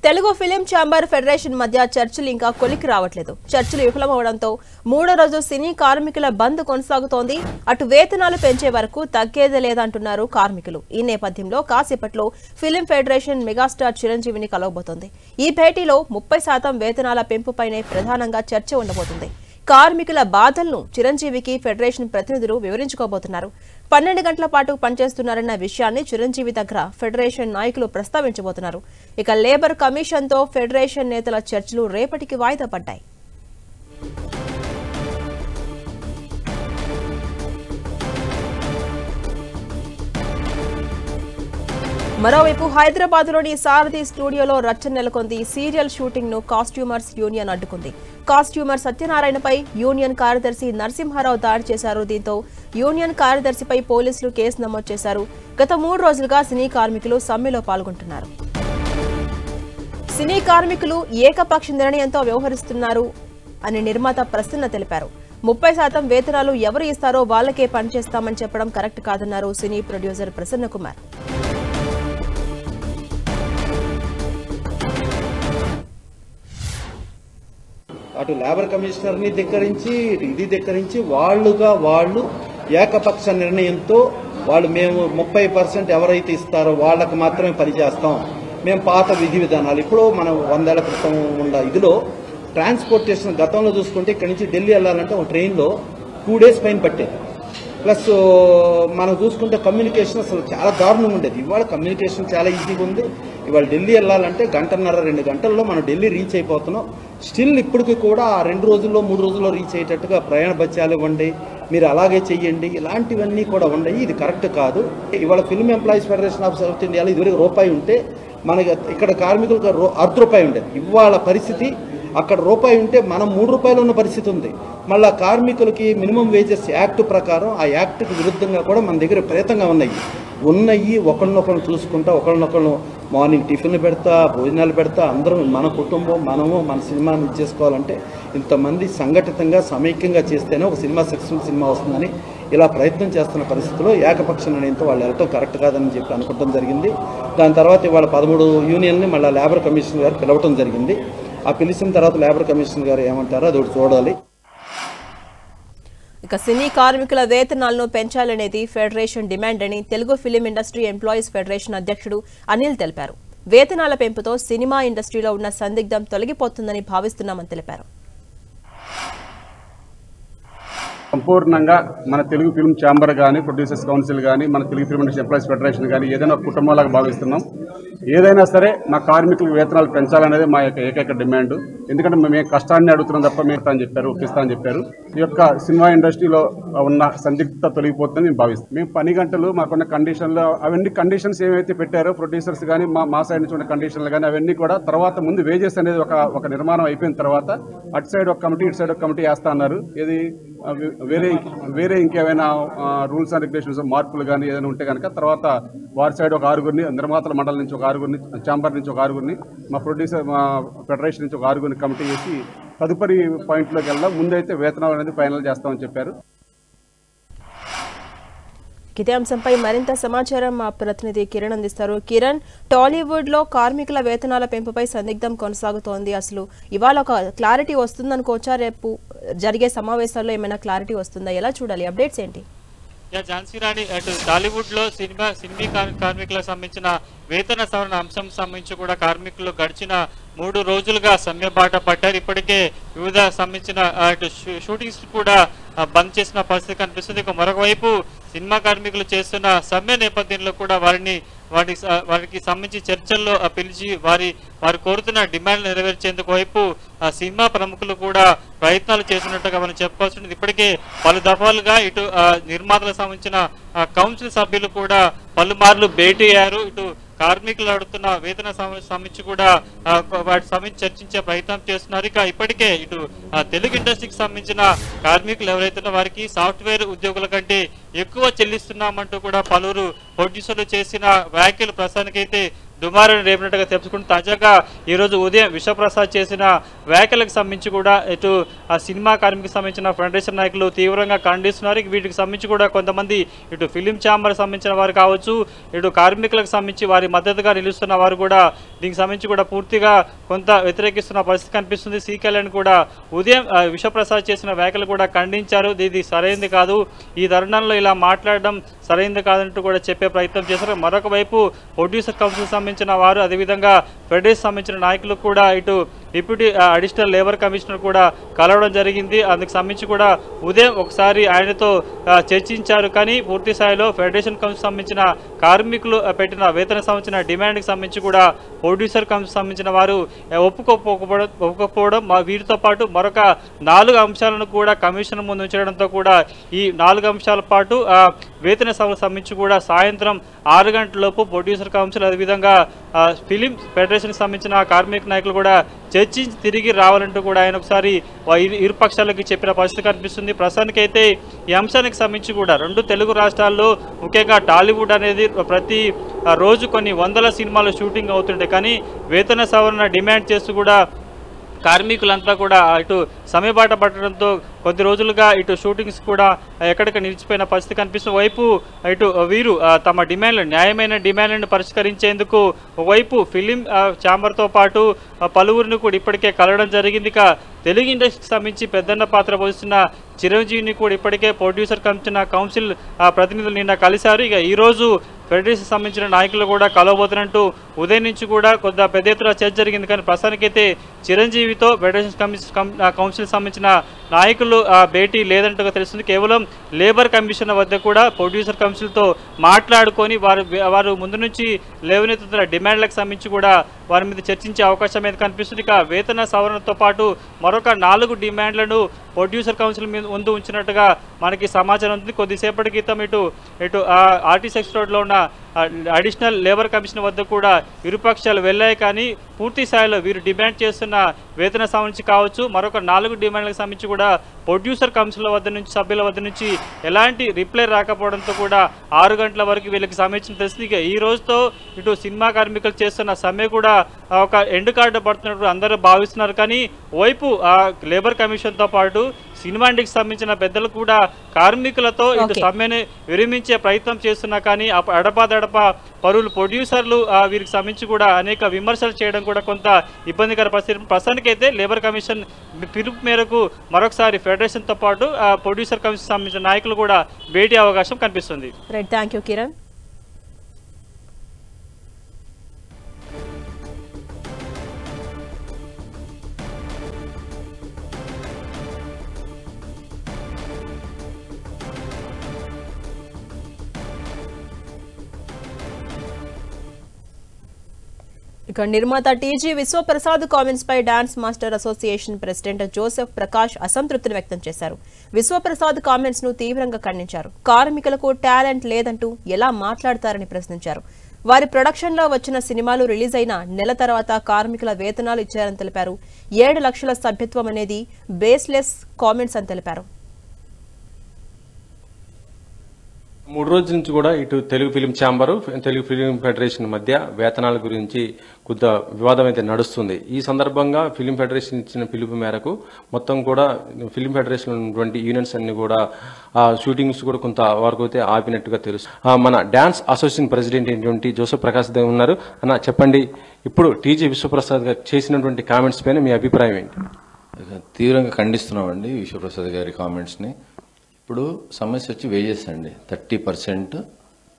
Telugu film chamber federation మధ్య చర్చలు ఇంకా కొలికి రావట్లేదు. చర్చలు విఫలమవడంతో మూడో రోజు సినీ కార్మికుల బంద్ కొనసాగుతోంది. అటు వేతనాలు పెంచే వరకు తగ్గేదే లేదంటున్నారు కార్మికులు. ఈ నేపథ్యంలో కాసేపట్లో ఫిలిం ఫెడరేషన్ మెగాస్టార్ చిరంజీవిని కలవబోతోంది. ఈ భేటీలో 30% వేతనాల పెంపుపైనే ప్రధానంగా చర్చ ఉండబోతుంది. కార్మికుల బాధలను చిరంజీవికి ఫెడరేషన్ ప్రతినిధులు వివరించుకోబోతున్నారు. 12 గంటల పాటు పనిచేస్తున్నారన్న విషయాన్ని చిరంజీవి దగ్గర ఫెడరేషన్ నాయకులు ప్రస్తావించబోతున్నారు. ఇక లేబర్ కమిషన్తో ఫెడరేషన్ నేతల చర్చలు రేపటికి వాయిదా పడ్డాయి. మరోవైపు హైదరాబాద్లోని సారథి స్టూడియోలో రచ్చ నెలకొంది. సీరియల్ షూటింగ్ ను కాస్ట్యూమర్స్ యూనియన్ అడ్డుకుంది. కాస్ట్యూమర్ సత్యనారాయణపై యూనియన్ కార్యదర్శి నరసింహారావు దాడి చేశారు. దీంతో యూనియన్ కార్యదర్శిపై పోలీసులు కేసు నమోదు చేశారు. గత 3 రోజులుగా సినీ కార్మికులు సమ్మెలో పాల్గొంటున్నారు. సినీ కార్మికులు ఏకపక్ష నిర్ణయంతో వ్యవహరిస్తున్నారు అని నిర్మాత ప్రసన్న తెలిపారు. 30% వేతనాలు ఎవరు ఇస్తారో వాళ్లకే పనిచేస్తామని చెప్పడం కరెక్ట్ కాదన్నారు సినీ ప్రొడ్యూసర్ ప్రసన్న కుమార్. అటు లేబర్ కమిషనర్ని ధిక్కరించి ఇది ధిక్కరించి వాళ్ళు ఏకపక్ష నిర్ణయంతో మేము 30% ఎవరైతే ఇస్తారో వాళ్ళకి మాత్రమే పనిచేస్తాం, మేము పాత విధి విధానాలు ఇప్పుడు మనం 100 ఏళ్ల క్రితం ఉన్న ఇదిలో ట్రాన్స్పోర్టేషన్ గతంలో చూసుకుంటే ఇక్కడి నుంచి ఢిల్లీ వెళ్ళాలంటే ఒక ట్రైన్లో 2 డేస్ పైన పట్టేది. ప్లస్ మనం చూసుకుంటే కమ్యూనికేషన్ అసలు చాలా దారుణంగా ఉండేది. ఇవాళ కమ్యూనికేషన్ చాలా ఈజీగా ఉంది. ఇవాళ ఢిల్లీ వెళ్ళాలంటే 1.5-2 గంటల్లో మనం ఢిల్లీ రీచ్ అయిపోతున్నాం. స్టిల్ ఇప్పటికి కూడా 2 రోజుల్లో 3 రోజుల్లో రీచ్ అయ్యేటట్టుగా ప్రయాణ భత్యాలు ఇవ్వండి, మీరు అలాగే చెయ్యండి, ఇలాంటివన్నీ కూడా ఉన్నాయి. ఇది కరెక్ట్ కాదు. ఇవాళ film employees federation of south ఇండియాలో ఇదివరకు రూపాయి ఉంటే మనకి ఇక్కడ కార్మికులకు ₹1 ఉండేది. ఇవాళ పరిస్థితి అక్కడ రూపాయి ఉంటే మనం ₹3 ఉన్న పరిస్థితి ఉంది. మళ్ళా కార్మికులకి మినిమం వేజెస్ యాక్ట్ ప్రకారం ఆ యాక్ట్కి విరుద్ధంగా కూడా మన దగ్గర ప్రేతంగా ఉన్నాయి. ఒకరినొకరు చూసుకుంటా, ఒకరినొకరు మార్నింగ్ టిఫిన్ పెడతా, భోజనాలు పెడతా, అందరం మన కుటుంబం మనము మన సినిమాని ఇచ్చేసుకోవాలంటే ఇంతమంది సంఘటితంగా సమైక్యంగా చేస్తేనే ఒక సినిమా సక్సెస్ఫుల్ సినిమా వస్తుందని ఇలా ప్రయత్నం చేస్తున్న పరిస్థితిలో ఏకపక్ష నిర్ణయంతో వాళ్ళు వెళ్ళటం కరెక్ట్ కాదని చెప్పి అనుకోవడం జరిగింది. దాని తర్వాత ఇవాళ 13 యూనియన్ని మళ్ళీ లేబర్ కమిషన్ గారు పిలవటం జరిగింది. ఆ పిలిచిన తర్వాత లేబర్ కమిషన్ గారు ఏమంటారో అదొకటి చూడాలి. ఇక సినీ కార్మికుల వేతనాలను పెంచాలనేది ఫెడరేషన్ డిమాండ్ అని Telugu film industry employees federation అధ్యక్షుడు అనిల్ తెలిపారు. వేతనాల పెంపుతో సినిమా ఇండస్ట్రీలో ఉన్న సందిగ్ధం తొలగిపోతుందని భావిస్తున్నామని తెలిపారు. సంపూర్ణంగా మన తెలుగు ఫిల్మ్ ఛాంబర్ కానీ, ప్రొడ్యూసర్స్ కౌన్సిల్ కానీ, మన Telugu film industry employees federation కానీ ఏదైనా కుటుంబంలాగా భావిస్తున్నాం. ఏదైనా సరే మా కార్మికులకు వేతనాలు పెంచాలనేది మా యొక్క ఏకైక డిమాండ్. ఎందుకంటే మేము కష్టాన్ని అడుగుతున్నాం తప్ప మేము అని చెప్పారు, ఒప్పిస్తా అని చెప్పారు. ఈ యొక్క సినిమా ఇండస్ట్రీలో ఉన్న సందిగ్ధత తొలగిపోతుందని మేము భావిస్తాం. మేము పని గంటలు మాకున్న కండిషన్లు అవన్నీ కండిషన్స్ ఏవైతే పెట్టారో ప్రొడ్యూసర్స్ కానీ మా సైడ్ నుంచి ఉన్న కండిషన్లు కానీ అవన్నీ కూడా తర్వాత ముందు వేజెస్ అనేది ఒక నిర్మాణం అయిపోయిన తర్వాత అటు సైడ్ ఒక కమిటీ ఇటు సైడ్ ఒక కమిటీ వేస్తా అన్నారు. ఇది వేరే ఇంకేమైనా రూల్స్ అండ్ రెగ్యులేషన్స్ మార్పులు కానీ ఏదైనా ఉంటే కనుక తర్వాత వారి సైడ్ ఒక 6గురిని, నిర్మాతల మండలి నుంచి ఒక 6గురిని, ఛాంబర్ నుంచి ఒక 6గురిని, మా ప్రొడ్యూసర్ మా ఫెడరేషన్ నుంచి ఒక 6గురిని కమిటీ చేసి తదుపరి పాయింట్లోకి వెళ్దాం. ముందైతే వేతనాలు అనేది ఫైనల్ చేస్తామని చెప్పారు. ఇదే అంశంపై మరింత సమాచారం మా ప్రతినిధి కిరణ్ అందిస్తారు. కిరణ్, టాలీవుడ్ లో కార్మికుల వేతనాల పెంపుపై సందిగ్ధం కొనసాగుతోంది. అసలు ఇవాళ ఒక క్లారిటీ వస్తుందనుకోవచ్చా? రేపు జరిగే సమావేశాల్లో ఏమైనా క్లారిటీ వస్తుందా? ఎలా చూడాలి? అప్డేట్స్ ఏంటి? ఝాన్సీ రాణి, అటు టాలీవుడ్ లో సినీ కార్మికులకు సంబంధించిన వేతన సవరణ అంశం సంబంధించి కూడా కార్మికులు గడిచిన 3 రోజులుగా సమ్మె బాట పట్టారు. ఇప్పటికే వివిధ సంబంధించిన షూటింగ్స్ కూడా బంద్ చేసిన పరిస్థితి కనిపిస్తుంది. మరొక వైపు సినిమా కార్మికులు చేస్తున్న సమ్మె నేపథ్యంలో కూడా వారికి సంబంధించి చర్చల్లో పిలిచి వారు కోరుతున్న డిమాండ్లు నెరవేర్చేందుకు వైపు సినిమా ప్రముఖులు కూడా ప్రయత్నాలు చేస్తున్నట్టుగా మనం చెప్పుకోవాల్సింది. ఇప్పటికే పలు దఫాలుగా ఇటు నిర్మాతలకు సంబంధించిన కౌన్సిల్ సభ్యులు కూడా పలుమార్లు భేటీ అయ్యారు. ఇటు కార్మికులు అడుగుతున్న వేతన సంబంధించి కూడా వాటి సంబంధించి చర్చించే ప్రయత్నం చేస్తున్నారు. ఇక ఇప్పటికే ఇటు తెలుగు ఇండస్ట్రీకి సంబంధించిన కార్మికులు ఎవరైతే వారికి సాఫ్ట్వేర్ ఉద్యోగుల కంటే ఎక్కువ చెల్లిస్తున్నామంటూ కూడా పలువురు ప్రొడ్యూసర్లు చేసిన వ్యాఖ్యలు ప్రస్తుతానికైతే దుమారాన్ని రేపినట్టుగా తెలుసుకుంటూ తాజాగా ఈరోజు ఉదయం విశ్వప్రసాద్ చేసిన వ్యాఖ్యలకు సంబంధించి కూడా ఇటు ఆ సినిమా కార్మికులకు సంబంధించిన ఫెడరేషన్ నాయకులు తీవ్రంగా ఖండిస్తున్నారు. వీటికి సంబంధించి కూడా కొంతమంది ఇటు ఫిలిం ఛాంబర్ సంబంధించిన వారు కావచ్చు, ఇటు కార్మికులకు సంబంధించి వారి మద్దతుగా నిలుస్తున్న వారు కూడా దీనికి సంబంధించి కూడా పూర్తిగా కొంత వ్యతిరేకిస్తున్న పరిస్థితి కనిపిస్తుంది. సి కళ్యాణ్ కూడా ఉదయం విశ్వప్రసాద్ చేసిన వ్యాఖ్యలు కూడా ఖండించారు. ఇది సరైనది కాదు, ఈ తరుణంలో ఇలా మాట్లాడడం సరైనది కాదంటూ కూడా చెప్పే ప్రయత్నం చేశారు. మరొక వైపు ప్రొడ్యూసర్ కౌన్సిల్ సంబంధించిన వారు, అదేవిధంగా ఫెడరేషన్ సంబంధించిన నాయకులు కూడా ఇటు డిప్యూటీ అడిషనల్ లేబర్ కమిషనర్ కూడా కలవడం జరిగింది. అందుకు సంబంధించి కూడా ఉదయం ఒకసారి ఆయనతో చర్చించారు. కానీ పూర్తి స్థాయిలో ఫెడరేషన్ కౌన్సిల్ సంబంధించిన కార్మికులు పెట్టిన వేతన సంబంధించిన డిమాండ్కి సంబంధించి కూడా ప్రొడ్యూసర్ కౌన్సిల్ సంబంధించిన వారు ఒప్పుకోకపోవడం, వీరితో పాటు మరొక 4 అంశాలను కూడా కమిషన్ ముందు ఉంచడంతో కూడా ఈ 4 అంశాల పాటు వేతన సభకు సంబంధించి కూడా సాయంత్రం 6 గంటలలోపు ప్రొడ్యూసర్ కౌన్సిల్ అదేవిధంగా ఫిలిం ఫెడరేషన్కి సంబంధించిన కార్మిక నాయకులు కూడా చర్చించి తిరిగి రావాలంటూ కూడా ఆయన ఒకసారి ఇరు పక్షాలకి చెప్పిన పరిస్థితి కనిపిస్తుంది. ప్రస్తుతానికైతే ఈ అంశానికి సంబంధించి కూడా 2 తెలుగు రాష్ట్రాల్లో ముఖ్యంగా టాలీవుడ్ అనేది ప్రతి రోజు కొన్ని వందల సినిమాలు షూటింగ్ అవుతుంటాయి. కానీ వేతన సవరణ డిమాండ్ చేస్తూ కూడా కార్మికులంతా కూడా ఇటు సమయబాట పట్టడంతో కొద్ది రోజులుగా ఇటు షూటింగ్స్ కూడా ఎక్కడికి నిలిచిపోయిన పరిస్థితి కనిపిస్తుంది. వైపు ఇటు వీరు తమ డిమాండ్లను, న్యాయమైన డిమాండ్లను పరిష్కరించేందుకు ఒకవైపు ఫిలిం ఛాంబర్తో పాటు పలువురిని కూడా ఇప్పటికే కలవడం జరిగింది. ఇక తెలుగు ఇండస్ట్రీకి సంబంధించి పెద్దన్న పాత్ర పోషిస్తున్న చిరంజీవిని కూడా ఇప్పటికే ప్రొడ్యూసర్ కౌన్సిల్ ప్రతినిధులు నిన్న కలిశారు. ఇక ఈరోజు ఫెడరేషన్ సంబంధించిన నాయకులు కూడా కలవబోతున్నట్టు ఉదయం నుంచి కూడా కొంత పెద్ద ఎత్తున చర్చ జరిగింది. కానీ ప్రస్తుతానికైతే చిరంజీవితో ఫెడరేషన్ కౌన్సిల్ సంబంధించిన నాయకులు భేటీ లేదంటూ తెలుస్తుంది. కేవలం లేబర్ కమిషన్ వద్ద కూడా ప్రొడ్యూసర్ కౌన్సిల్తో మాట్లాడుకొని వారు ముందు నుంచి లేవనెత్తుతున్న డిమాండ్లకు సంబంధించి కూడా వారి మీద చర్చించే అవకాశం అయితే కనిపిస్తుంది. ఇక వేతన సవరణతో పాటు మరొక 4 డిమాండ్లను ప్రొడ్యూసర్ కౌన్సిల్ మీద ముందు ఉంచినట్టుగా మనకి సమాచారం ఉంది. కొద్దిసేపటి క్రితం ఇటు ఆర్టీసీ రోడ్లో ఉన్న అడిషనల్ లేబర్ కమిషన్ వద్ద కూడా ఇరుపక్షాలు వెళ్ళాయి. కానీ పూర్తి స్థాయిలో వీరు డిమాండ్ చేస్తున్న వేతన సంబంధించి కావచ్చు, మరొక 4 డిమాండ్లకు సంబంధించి కూడా ప్రొడ్యూసర్ కౌన్సిల్ వద్ద నుంచి సభ్యుల వద్ద నుంచి ఎలాంటి రిప్లై రాకపోవడంతో కూడా 6 గంటల వరకు వీళ్ళకి సంబంధించిన తెలిసింది. ఇక ఈ రోజుతో ఇటు సినిమా కార్మికులు చేస్తున్న సమ్మె కూడా ఒక ఎండ్ కార్డు పడుతున్నట్టు అందరూ భావిస్తున్నారు. కానీ వైపు లేబర్ కమిషన్తో పాటు సినిమా ఇండస్ట్రీకి సంబంధించిన పెద్దలు కూడా కార్మికులతో ఇటు సమ్మెని విరమించే ప్రయత్నం చేస్తున్నా కానీ అడపా పరువులు ప్రొడ్యూసర్లు వీరికి సంబంధించి కూడా అనేక విమర్శలు చేయడం కూడా కొంత ఇబ్బందికర పరిస్థితి. ప్రస్తుతానికైతే లేబర్ కమిషన్ పిలుపు మేరకు మరొకసారి ఫెడరేషన్తో పాటు ప్రొడ్యూసర్ కమిషన్ సంబంధించిన నాయకులు కూడా భేటీ అవకాశం కనిపిస్తుంది. Right, thank you Kiran. ఇక నిర్మాత టీజీ విశ్వప్రసాద్ కామెంట్స్ పై dance master association president Joseph Prakash అసంతృప్తిని వ్యక్తం చేశారు. విశ్వప్రసాద్ కామెంట్స్ ను తీవ్రంగా ఖండించారు. కార్మికులకు టాలెంట్ లేదంటూ ఎలా మాట్లాడతారని ప్రశ్నించారు. వారి ప్రొడక్షన్ లో వచ్చిన సినిమాలు రిలీజ్ అయిన నెల తర్వాత కార్మికుల వేతనాలు ఇచ్చారని తెలిపారు. 7 లక్షల సభ్యత్వం అనేది బేస్లెస్ కామెంట్స్ అని తెలిపారు. 3 రోజుల నుంచి కూడా ఇటు Telugu film chamber, Telugu film federation మధ్య వేతనాల గురించి కొంత వివాదం అయితే నడుస్తుంది. ఈ సందర్భంగా ఫిలిం ఫెడరేషన్ ఇచ్చిన పిలుపు మేరకు మొత్తం కూడా ఫిలిం ఫెడరేషన్ ఉన్నటువంటి యూనియన్స్ అన్ని కూడా షూటింగ్స్ కూడా కొంత వరకు అయితే ఆపినట్టుగా తెలుసు. మన డాన్స్ అసోసియేషన్ ప్రెసిడెంట్ అయినటువంటి జోసెఫ్ ప్రకాష్ దేవ్ ఉన్నారు. అన్న చెప్పండి, ఇప్పుడు టీజీ విశ్వప్రసాద్ గారు చేసినటువంటి కామెంట్స్ పైన మీ అభిప్రాయం ఏంటి? తీవ్రంగా ఖండిస్తున్నామండి విశ్వప్రసాద్ గారి కామెంట్స్ని. ఇప్పుడు సమస్య వచ్చి వేజెస్ అండి. 30%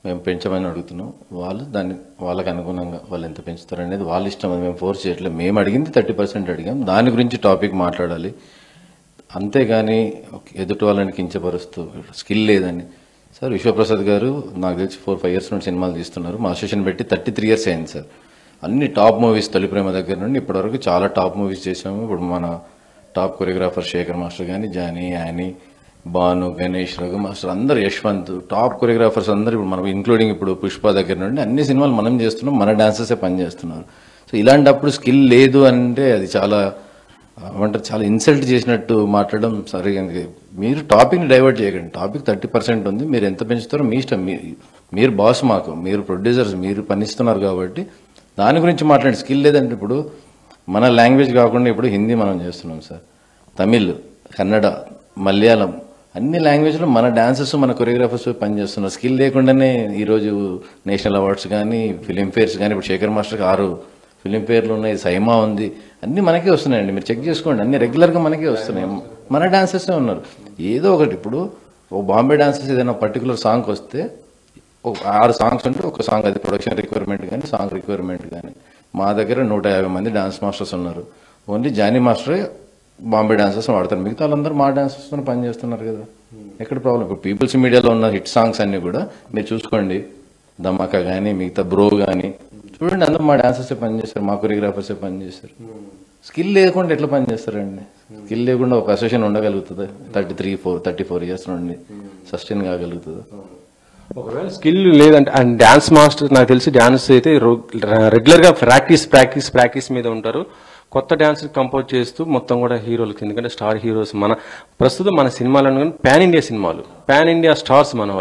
మేము పెంచమని అడుగుతున్నాం. వాళ్ళు వాళ్ళకి అనుగుణంగా వాళ్ళు ఎంత పెంచుతారు అనేది వాళ్ళ ఇష్టం. అది మేము ఫోర్స్ చేయట్లేదు. మేము అడిగింది 30% అడిగాం. దాని గురించి టాపిక్ మాట్లాడాలి. అంతేగాని ఎదుటి వాళ్ళని కించపరుస్తూ స్కిల్ లేదని. సార్ విశ్వప్రసాద్ గారు నాకు తెలిసి 4-5 years నుండి సినిమాలు తీస్తున్నారు. మా అసోసియేషన్ పెట్టి 33 years అయింది సార్. అన్ని టాప్ మూవీస్ తొలి ప్రేమ దగ్గర నుండి ఇప్పటివరకు చాలా టాప్ మూవీస్ చేశాము. ఇప్పుడు మన టాప్ కొరియోగ్రాఫర్ శేఖర్ మాస్టర్ కానీ, జానీ, యానీ, భాను, గణేష్, రఘు మాస్టర్ అందరు, యశ్వంత్, టాప్ కొరియోగ్రాఫర్స్ అందరు ఇప్పుడు మనం ఇంక్లూడింగ్ ఇప్పుడు పుష్ప దగ్గర నుండి అన్ని సినిమాలు మనం చేస్తున్నాం. మన డాన్సర్సే పనిచేస్తున్నారు. సో ఇలాంటప్పుడు స్కిల్ లేదు అంటే అది చాలా చాలా ఇన్సల్ట్ చేసినట్టు మాట్లాడడం సరిగా. మీరు టాపిక్ని డైవర్ట్ చేయకండి. టాపిక్ 30% ఉంది. మీరు ఎంత పెంచుతారో మీ ఇష్టం. మీరు బాస్, మాకు మీరు ప్రొడ్యూసర్స్, మీరు పనిస్తున్నారు కాబట్టి దాని గురించి మాట్లాడే స్కిల్ లేదంటే ఇప్పుడు మన లాంగ్వేజ్ కాకుండా ఇప్పుడు హిందీ మనం చేస్తున్నాం సార్, తమిళ్, కన్నడ, మలయాళం అన్ని లాంగ్వేజ్లో మన డాన్సర్స్ మన కొరియోగ్రాఫర్స్ పనిచేస్తున్నారు. స్కిల్ లేకుండానే ఈరోజు నేషనల్ అవార్డ్స్ కానీ ఫిలింఫేర్స్ కానీ, ఇప్పుడు శేఖర్ మాస్టర్కి 6 ఫిలింఫేర్లు ఉన్నాయి, సైమా ఉంది, అన్నీ మనకే వస్తున్నాయండి. మీరు చెక్ చేసుకోండి, అన్ని రెగ్యులర్గా మనకే వస్తున్నాయి. మన డాన్సర్సే ఉన్నారు. ఏదో ఒకటి ఇప్పుడు ఓ బాంబే డాన్సర్స్ ఏదైనా పర్టికులర్ సాంగ్ వస్తే 6 సాంగ్స్ ఉంటే ఒక సాంగ్ అది ప్రొడక్షన్ రిక్వైర్మెంట్ కానీ సాంగ్ రిక్వైర్మెంట్ కానీ. మా దగ్గర 150 మంది డాన్స్ మాస్టర్స్ ఉన్నారు. ఓన్లీ జానీ మాస్టరే బాంబే డాన్సర్స్ వాడతారు, మిగతా వాళ్ళందరూ మా డాన్సర్స్తో పనిచేస్తున్నారు కదా. ఎక్కడ ప్రాబ్లం? ఇప్పుడు పీపుల్స్ మీడియాలో ఉన్న హిట్ సాంగ్స్ అన్ని కూడా మీరు చూసుకోండి, ధమాకా కానీ మిగతా బ్రో కానీ చూడండి, అందరూ మా డాన్సర్సే పనిచేస్తారు, మా కొరియోగ్రాఫర్సే పనిచేస్తారు. స్కిల్ లేకుండా ఎట్లా పనిచేస్తారండి? స్కిల్ లేకుండా ఒక అసోసియేషన్ ఉండగలుగుతుంది 34 ఇయర్స్ నుండి సస్టైన్ కాగలుగుతుంది? ఒకవేళ స్కిల్ లేదంటే అండ్ డాన్స్ మాస్టర్ నాకు తెలిసి డాన్స్ అయితే రెగ్యులర్గా ప్రాక్టీస్ మీద ఉంటారు. కొత్త డాన్స్ కంపోజ్ చేస్తూ మొత్తం కూడా హీరోలకి, ఎందుకంటే స్టార్ హీరోస్ ప్రస్తుతం మన సినిమాలను పాన్ ఇండియా స్టార్స్ మన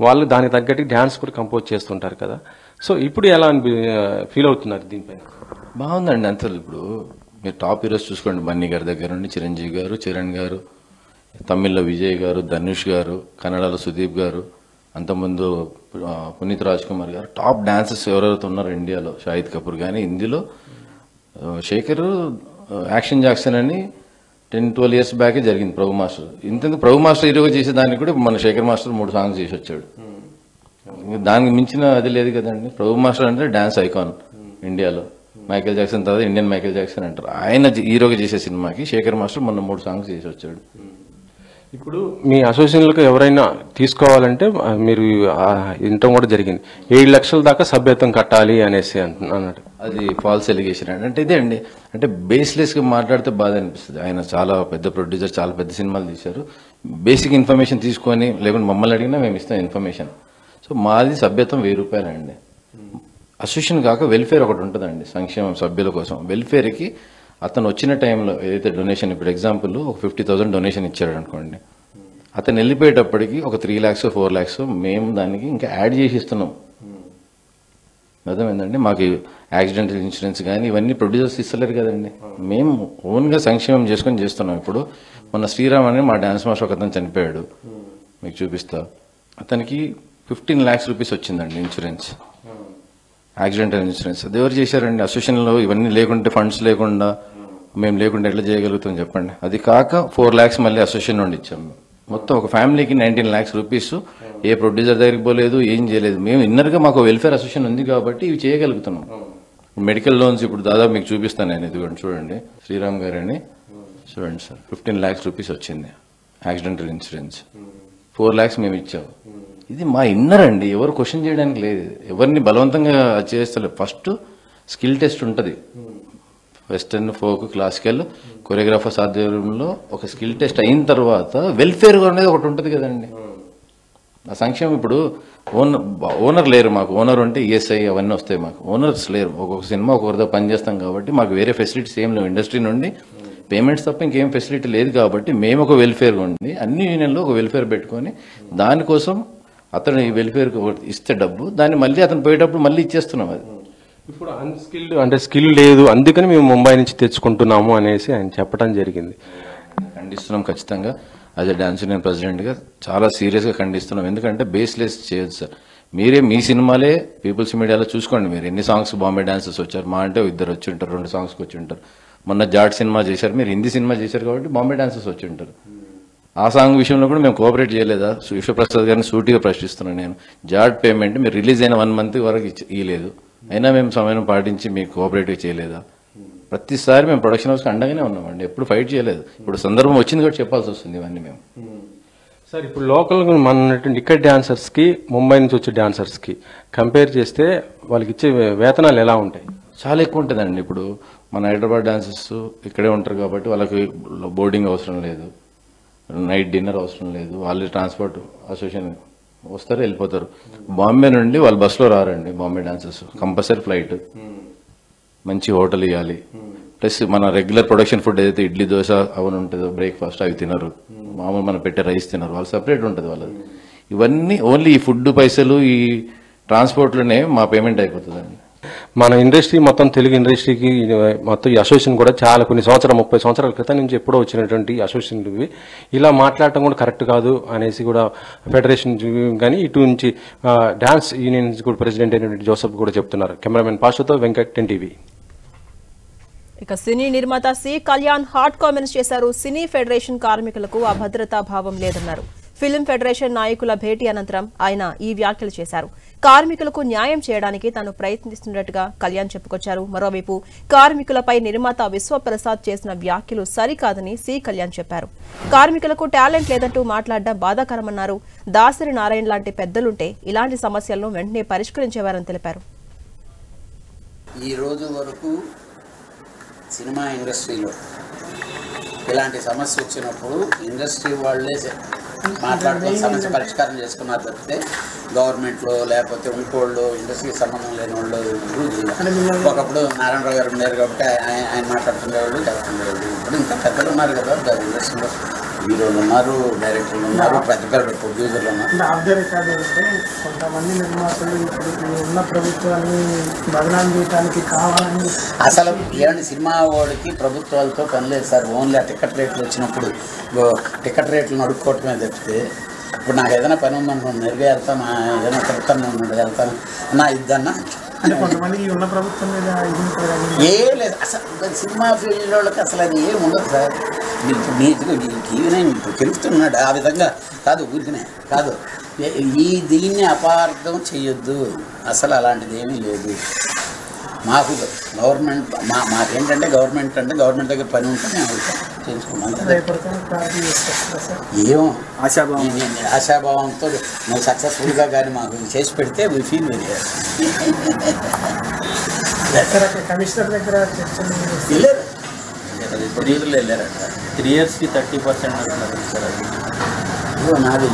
వాళ్ళు దానికి తగ్గట్టు డాన్స్ కూడా కంపోజ్ చేస్తుంటారు కదా. సో ఇప్పుడు ఎలా ఫీల్ అవుతున్నారు దీనిపైన? బాగుందండి. అంతే ఇప్పుడు మీరు టాప్ హీరోస్ చూసుకోండి, బన్నీ గారి దగ్గర నుండి చిరంజీవి గారు, చరణ్ గారు, తమిళ్లో విజయ్ గారు, ధనుష్ గారు, కన్నడలో సుదీప్ గారు, అంతకుముందు పునీత్ రాజ్ కుమార్ గారు, టాప్ డాన్సర్స్ ఎవరెవరైతే ఉన్నారో ఇండియాలో, షాహిద్ కపూర్ కానీ, హిందీలో శేఖర్ యాక్షన్ జాక్సన్ అని 10-12 ఇయర్స్ బ్యాకే జరిగింది ప్రభు మాస్టర్. ఇంతకు ప్రభు మాస్టర్ హీరోగా చేసేదానికి కూడా మన శేఖర్ మాస్టర్ 3 సాంగ్స్ చేసి వచ్చాడు. దానికి మించిన అది లేదు కదండి. ప్రభు మాస్టర్ అంటే డాన్స్ ఐకాన్ ఇండియాలో. మైకేల్ జాక్సన్ తర్వాత ఇండియన్ మైకేల్ జాక్సన్ అంటారు. ఆయన హీరోగా చేసే సినిమాకి శేఖర్ మాస్టర్ మొన్న 3 సాంగ్స్ చేసి వచ్చాడు. ఇప్పుడు మీ అసోసియేషన్లకు ఎవరైనా తీసుకోవాలంటే మీరు ఇంటం కూడా జరిగింది, 7 లక్షల దాకా సభ్యత్వం కట్టాలి అనేసి అన్నాడు. అది ఫాల్స్ ఎలిగేషన్ అంటే ఇదే అండి. అంటే బేస్లెస్గా మాట్లాడితే బాధ అనిపిస్తుంది. ఆయన చాలా పెద్ద ప్రొడ్యూసర్, చాలా పెద్ద సినిమాలు తీశారు. బేసిక్ ఇన్ఫర్మేషన్ తీసుకొని లేకుంటే మమ్మల్ని అడిగినా మేము ఇస్తాం ఇన్ఫర్మేషన్. సో మాది సభ్యత్వం 1000 రూపాయలండి. అసోసియేషన్ కాక వెల్ఫేర్ ఒకటి ఉంటుందండి, సంక్షేమం సభ్యుల కోసం. వెల్ఫేర్కి అతను వచ్చిన టైంలో ఏదైతే డొనేషన్, ఇప్పుడు ఎగ్జాంపుల్ ఒక 50,000 డొనేషన్ ఇచ్చాడు అనుకోండి, అతను వెళ్ళిపోయేటప్పటికి ఒక 3 lakhs 4 lakhs మేము దానికి ఇంకా యాడ్ చేసి ఇస్తున్నాం. అర్థమైందండి. మాకు యాక్సిడెంటల్ ఇన్సూరెన్స్ కానీ ఇవన్నీ ప్రొడ్యూసర్స్ ఇస్తలేరు కదండి, మేము ఓన్గా సంక్షేమం చేసుకొని చేస్తున్నాం. ఇప్పుడు మొన్న శ్రీరామ్ అని మా డాన్స్ మాస్టర్ ఒక అతను చనిపోయాడు, మీకు చూపిస్తా. అతనికి 15 lakhs rupees వచ్చిందండి ఇన్సూరెన్స్, యాక్సిడెంటల్ ఇన్సూరెన్స్. అది ఎవరు చేశారండి? అసోసియేషన్లో ఇవన్నీ లేకుంటే, ఫండ్స్ లేకుండా మేము లేకుండా ఎట్లా చేయగలుగుతాం చెప్పండి. అది కాక 4 lakhs మళ్ళీ అసోసియేషన్ నుండి ఇచ్చాము. మొత్తం ఒక ఫ్యామిలీకి 19 lakhs rupees. ఏ ప్రొడ్యూసర్ దగ్గరికి పోలేదు, ఏం చేయలేదు. మేము ఇన్నర్గా మాకు వెల్ఫేర్ అసోసియేషన్ ఉంది కాబట్టి ఇవి చేయగలుగుతున్నాం. మెడికల్ లోన్స్ ఇప్పుడు దాదాపు మీకు చూపిస్తాను నేను, ఇదిగోండి చూడండి, శ్రీరామ్ గారు అని చూడండి సార్, 15 lakhs rupees వచ్చింది యాక్సిడెంటల్ ఇన్సూరెన్స్. 4 lakhs మేము ఇచ్చాము. ఇది మా ఇన్నర్ అండి, ఎవరు క్వశ్చన్ చేయడానికి లేదు, ఎవరిని బలవంతంగా చేస్తలేదు. ఫస్ట్ స్కిల్ టెస్ట్ ఉంటుంది, వెస్టర్న్, ఫోక్, క్లాసికల్ కొరియోగ్రాఫర్స్ ఆధ్వర్యంలో ఒక స్కిల్ టెస్ట్ అయిన తర్వాత వెల్ఫేర్ అనేది ఒకటి ఉంటుంది కదండి. ఆ సంక్షేమం ఇప్పుడు ఓనర్ లేరు మాకు. ఓనర్ ఉంటే ఈఎస్ఐ అవన్నీ వస్తాయి, మాకు ఓనర్స్ లేరు. ఒక్కొక్క సినిమా ఒక్కొక్కరితో పనిచేస్తాం కాబట్టి మాకు వేరే ఫెసిలిటీస్ ఏం లేవు. ఇండస్ట్రీ నుండి పేమెంట్స్ తప్ప ఇంకేం ఫెసిలిటీ లేదు కాబట్టి మేము ఒక వెల్ఫేర్ ఉండి అన్ని యూనియన్లో ఒక వెల్ఫేర్ పెట్టుకొని దానికోసం అతను ఈ వెల్ఫేర్కి ఇస్తే డబ్బు, దాన్ని మళ్ళీ అతను పోయేటప్పుడు మళ్ళీ ఇచ్చేస్తున్నాం. అది ఇప్పుడు అన్స్కిల్డ్ అంటే స్కిల్ లేదు, అందుకని మేము ముంబై నుంచి తెచ్చుకుంటున్నాము అనేసి ఆయన చెప్పడం జరిగింది. ఖండిస్తున్నాం ఖచ్చితంగా. యాజ్ ఎ డాన్స్ యూనియన్ ప్రెసిడెంట్గా చాలా సీరియస్గా ఖండిస్తున్నాం. ఎందుకంటే బేస్లెస్ చేయొచ్చు సార్. మీరే మీ సినిమాలే పీపుల్స్ మీడియాలో చూసుకోండి, మీరు ఎన్ని సాంగ్స్ బాంబే డాన్సర్స్ వచ్చారు. మా అంటే 2 వచ్చి ఉంటారు, 2 సాంగ్స్కి వచ్చి ఉంటారు. మొన్న జాట్ సినిమా చేశారు, మీరు హిందీ సినిమా చేశారు కాబట్టి బాంబే డాన్సర్స్ వచ్చి ఉంటారు. ఆ సాంగ్ విషయంలో కూడా మేము కోఆపరేట్ చేయలేదా? విశ్వప్రసాద్ గారిని సూటిగా ప్రశ్నిస్తున్నాను నేను. జాట్ పేమెంట్ మీరు రిలీజ్ అయిన 1 month వరకు ఇవ్వలేదు, అయినా మేము సమయం పాటించి మీకు కోఆపరేటివ్ చేయలేదా? ప్రతిసారి మేము ప్రొడక్షన్ హౌస్కి అండగానే ఉన్నామండి, ఎప్పుడు ఫైట్ చేయలేదు. ఇప్పుడు సందర్భం వచ్చింది కాబట్టి చెప్పాల్సి వస్తుంది ఇవన్నీ మేము. సార్ ఇప్పుడు లోకల్ మన ఇక్కడ డాన్సర్స్కి ముంబై నుంచి వచ్చే డాన్సర్స్కి కంపేర్ చేస్తే వాళ్ళకి ఇచ్చే వేతనాలు ఎలా ఉంటాయి? చాలా ఎక్కువ ఉంటుందండి. ఇప్పుడు మన హైదరాబాద్ డాన్సర్స్ ఇక్కడే ఉంటారు కాబట్టి వాళ్ళకి బోర్డింగ్ అవసరం లేదు, నైట్ డిన్నర్ అవసరం లేదు, వాళ్ళు ట్రాన్స్పోర్ట్ అసోసియేషన్ వస్తారు వెళ్ళిపోతారు. బాంబే నుండి వాళ్ళు బస్సులో రారండి. బాంబే డాన్సర్స్ కంపల్సరీ ఫ్లైట్, మంచి హోటల్ ఇవ్వాలి, ప్లస్ మన రెగ్యులర్ ప్రొడక్షన్ ఫుడ్ ఏదైతే ఇడ్లీ దోశ అవన్నీ ఉంటుందో బ్రేక్ఫాస్ట్ అవి తినరు, మామూలు మనం పెట్టే రైస్ తినరు, వాళ్ళు సపరేట్ ఉంటుంది వాళ్ళది. ఇవన్నీ ఓన్లీ ఈ ఫుడ్ పైసలు ఈ ట్రాన్స్పోర్ట్లోనే మా పేమెంట్ అయిపోతుందండి. మన ఇండస్ట్రీ మొత్తం తెలుగు ఇండస్ట్రీకి మొత్తం ఈ అసోసియేషన్ కూడా చాలా కొన్ని సంవత్సరాలు 30 సంవత్సరాల క్రితం నుంచి ఎప్పుడో వచ్చినటువంటి అసోసియేషన్ ఇవి. ఇలా మాట్లాడటం కూడా కరెక్ట్ కాదు అనేసి కూడా ఫెడరేషన్ కానీ ఇటు నుంచి డాన్స్ యూనియన్స్ కూడా ప్రెసిడెంట్ అయినటువంటి జోసఫ్ కూడా చెప్తున్నారు. కెమెరామెన్ పాషతో వెంకట్, 10 TV. ఇక సినీ నిర్మాత సి కళ్యాణ్ హాట్ కామెంట్స్ చేశారు. సినీ ఫెడరేషన్ కార్మికులకు అభద్రతా భావం లేదన్నారు. ఫిలిం ఫెడరేషన్ నాయకుల భేటీ అనంతరం ఆయన ఈ వ్యాఖ్యలు చేశారు. కార్మికులకు న్యాయం చేయడానికి తాను ప్రయత్నిస్తున్నట్టుగా కళ్యాణ్ చెప్పుకొచ్చారు. మరోవైపు కార్మికులపై నిర్మాత విశ్వప్రసాద్ చేసిన వ్యాఖ్యలు సరికాదని సి కళ్యాణ్ చెప్పారు. కార్మికులకు టాలెంట్ లేదంటూ మాట్లాడడం బాధాకరమన్నారు. దాసరి నారాయణ లాంటి పెద్దలుంటే ఇలాంటి సమస్యలను వెంటనే పరిష్కరించేవారని తెలిపారు. ఈ రోజు వరకు సినిమా ఇండస్ట్రీలో ఇలాంటి సమస్య వచ్చినప్పుడు ఇండస్ట్రీ వాళ్ళే మాట్లాడుకుని సమస్య పరిష్కారం చేసుకున్నారు తప్పితే గవర్నమెంట్లో లేకపోతే ఇంకోళ్ళు ఇండస్ట్రీకి సంబంధం లేని వాళ్ళు ఒకప్పుడు నారాయణరావు గారు ఉన్నారు కాబట్టి ఆయన మాట్లాడుతుండేవాళ్ళు చేస్తుండేవాళ్ళు. ఇప్పుడు ఇంకా పెద్దలు ఉన్నారు కదా ఇండస్ట్రీలో, హీరోలు ఉన్నారు, డైరెక్టర్లు ఉన్నారు, పెద్ద పెద్ద ప్రొడ్యూసర్లు ఉన్నారు. కొంతమంది నిర్మాతలు ఉన్న ప్రభుత్వాన్ని బదనాలు చేయడానికి కావాలని అసలు ఏమంటే సినిమా వాడికి ప్రభుత్వాలతో పని లేదు సార్. ఓన్లీ ఆ టికెట్ రేట్లు వచ్చినప్పుడు టికెట్ రేట్లు అడుక్కోవటమే తప్పితే ఇప్పుడు నాకు ఏదైనా పని ఉందనుకోండి నేరుగా వెళ్తాను, ఏదైనా తిరుగుతాను వెళ్తాను నా ఇద్దన్నా అంటే కొంతమంది ఉన్న ప్రభుత్వం మీద ఏం లేదు. అసలు సినిమా ఫీల్డ్ వాళ్ళకి అసలు అది ఏం ఉండదు సార్. నీకు టీవీనే ఇప్పుడు తెలుస్తున్నాడు ఆ విధంగా కాదు, ఊరికనే కాదు. దీన్ని అపార్థం చెయ్యొద్దు. అసలు అలాంటిది ఏమీ లేదు. మాకు గవర్నమెంట్ మాకేంటంటే గవర్నమెంట్ దగ్గర పని ఉంటే మేము చేయించుకున్నాం. ఏమో ఆశాభావంతో నువ్వు సక్సెస్ఫుల్గా కానీ మాకు చేసి పెడితే వీ ఫీల్ వెరీ కమిషనర్ దగ్గర వెళ్ళారు. ఇప్పుడు నిధులు వెళ్ళారంట. 3 yearsకి 30% అంటున్నారు సార్. అది నాది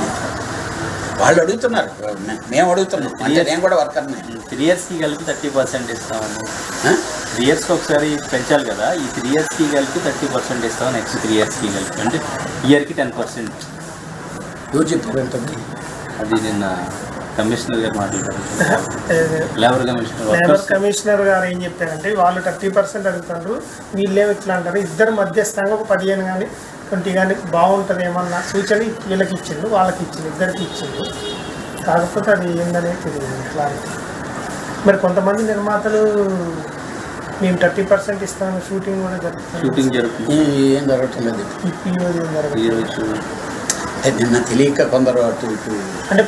వాళ్ళు అడుగుతున్నారు, మేము అడుగుతున్నాం. అంటే నేను కూడా వర్కర్ని. 3 yearsకి కలిపి 30% ఇస్తామని. 3 yearsకి ఒకసారి పెంచాలి కదా. ఈ 3 yearsకి కలిపి 30% ఇస్తాం. నెక్స్ట్ 3 yearsకి కలిపి అంటే ఇయర్కి 10%. ఎవరు చెప్పారు ఏంటంటే అది నిన్న కమిషనర్ గారు మాట్లాడారు. లేబర్ కమిషనర్ గారు ఏం చెప్పారంటే వాళ్ళు 30% అడుగుతారు, వీళ్ళేమి ఇట్లా అంటారు. ఇద్దరు మధ్యస్థంగా ఒక 15 కానీ 20 కానీ బాగుంటుంది ఏమన్నా సూచన వీళ్ళకి ఇచ్చిండు, వాళ్ళకి ఇచ్చిండు, ఇద్దరికి ఇచ్చిండు. కాకపోతే అది ఏందనేది తెలియదు ఇట్లా. మరి కొంతమంది నిర్మాతలు మేము 30% ఇస్తాము, షూటింగ్ కూడా జరుగుతుంది. ఏం జరగట్లేదు. ఈరోజు నిన్న తెలియక కొందరు అటు ఇటు అంటే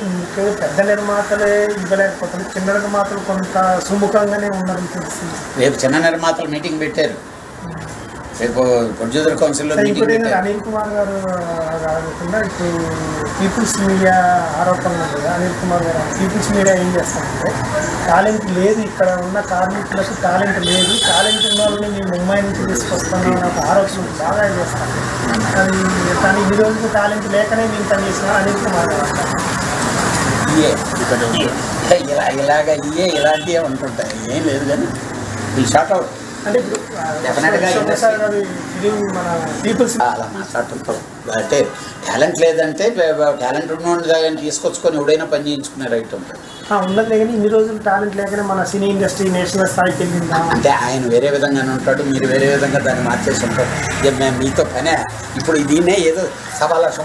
పెద్ద నిర్మాతలే ఇవ్వలేకపోతుంది, చిన్న నిర్మాతలు కొంత సుముఖంగానే ఉన్నారని తెలిసింది. రేపు చిన్న నిర్మాతలు మీటింగ్ పెట్టారు. రేపు ప్రొడ్యూసర్ కౌన్సిల్లో అనిల్ కుమార్ గారు కాకుండా ఇప్పుడు పీపుల్స్ మీడియా ఆరోపణలు ఉంది కదా. అనిల్ కుమార్ గారు పీపుల్స్ మీడియా ఏం చేస్తామంటే టాలెంట్ లేదు, ఇక్కడ ఉన్న కార్మికులకు టాలెంట్ లేదు, టాలెంట్ ఉన్న వాళ్ళని మేము ముంబై నుంచి తీసుకొస్తాము అని ఒక ఆరోపణ బాగా చేస్తాను. అది కానీ ఈ రోజుకి టాలెంట్ లేకనే మేము పనిచేసిన అనిల్ కుమార్ గారు ఇలాంటివే ఉంటుంటాయి. ఏం లేదు కానీ ఈ షార్ట్ అవుట్ అంటే ఇప్పుడు మన పీపుల్స్ అలా మాట్లాడుతుంటాం. అంటే టాలెంట్ లేదంటే టాలెంట్ ఉన్న తీసుకొచ్చుకొని ఎవడైనా పని చేయించుకునే రైట్ ఉంటుంది. ఉన్నది కానీ ఇన్ని రోజులు టాలెంట్ లేకనే మన సినీ ఇండస్ట్రీ నేషనల్ స్థాయికి వెళ్ళిందా అంటే ఆయన వేరే విధంగానే ఉంటాడు, మీరు వేరే విధంగా దాన్ని మార్చేసి ఉంటారు. మేము మీతో పనే ఇప్పుడు దీన్నే ఏదో 1.25 లక్ష